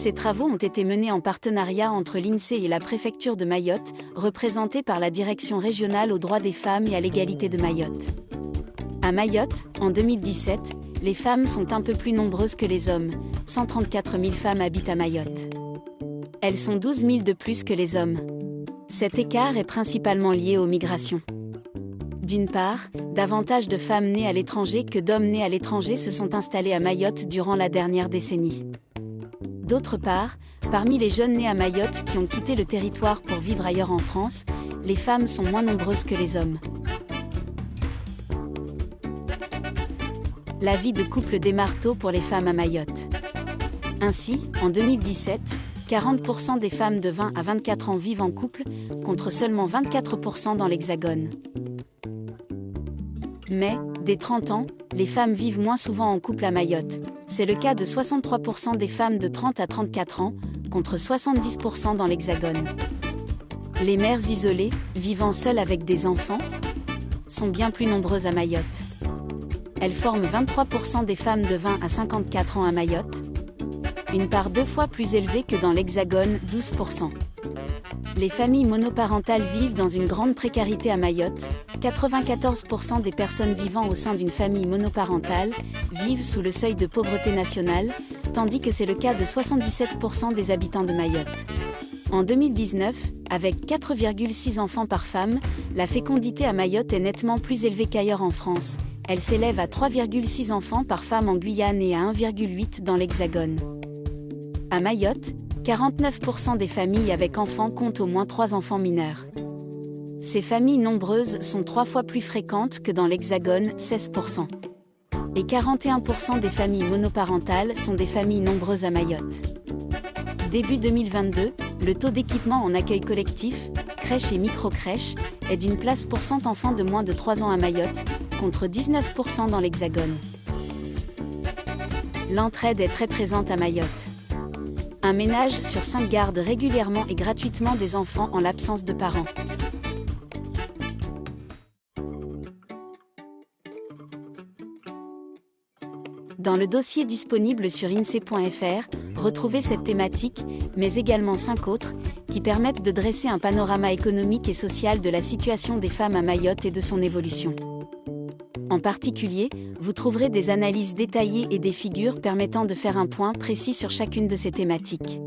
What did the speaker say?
Ces travaux ont été menés en partenariat entre l'INSEE et la préfecture de Mayotte, représentée par la Direction régionale aux droits des femmes et à l'égalité de Mayotte. À Mayotte, en 2017, les femmes sont un peu plus nombreuses que les hommes, 134 000 femmes habitent à Mayotte. Elles sont 12 000 de plus que les hommes. Cet écart est principalement lié aux migrations. D'une part, davantage de femmes nées à l'étranger que d'hommes nés à l'étranger se sont installés à Mayotte durant la dernière décennie. D'autre part, parmi les jeunes nés à Mayotte qui ont quitté le territoire pour vivre ailleurs en France, les femmes sont moins nombreuses que les hommes. La vie de couple démarre tôt pour les femmes à Mayotte. Ainsi, en 2017, 40% des femmes de 20 à 24 ans vivent en couple, contre seulement 24% dans l'Hexagone. Mais, dès 30 ans, les femmes vivent moins souvent en couple à Mayotte. C'est le cas de 63% des femmes de 30 à 34 ans, contre 70% dans l'Hexagone. Les mères isolées, vivant seules avec des enfants, sont bien plus nombreuses à Mayotte. Elles forment 23% des femmes de 20 à 54 ans à Mayotte, une part 2 fois plus élevée que dans l'Hexagone, 12%. Les familles monoparentales vivent dans une grande précarité à Mayotte. 94% des personnes vivant au sein d'une famille monoparentale vivent sous le seuil de pauvreté nationale, tandis que c'est le cas de 77% des habitants de Mayotte. En 2019, avec 4,6 enfants par femme, la fécondité à Mayotte est nettement plus élevée qu'ailleurs en France. Elle s'élève à 3,6 enfants par femme en Guyane et à 1,8 dans l'Hexagone. À Mayotte, 49% des familles avec enfants comptent au moins 3 enfants mineurs. Ces familles nombreuses sont 3 fois plus fréquentes que dans l'Hexagone, 16%. Et 41% des familles monoparentales sont des familles nombreuses à Mayotte. Début 2022, le taux d'équipement en accueil collectif, crèche et micro-crèche, est d'une place pour 100 enfants de moins de 3 ans à Mayotte, contre 19% dans l'Hexagone. L'entraide est très présente à Mayotte. Un ménage sur 5 garde régulièrement et gratuitement des enfants en l'absence de parents. Dans le dossier disponible sur INSEE.fr, retrouvez cette thématique, mais également 5 autres, qui permettent de dresser un panorama économique et social de la situation des femmes à Mayotte et de son évolution. En particulier, vous trouverez des analyses détaillées et des figures permettant de faire un point précis sur chacune de ces thématiques.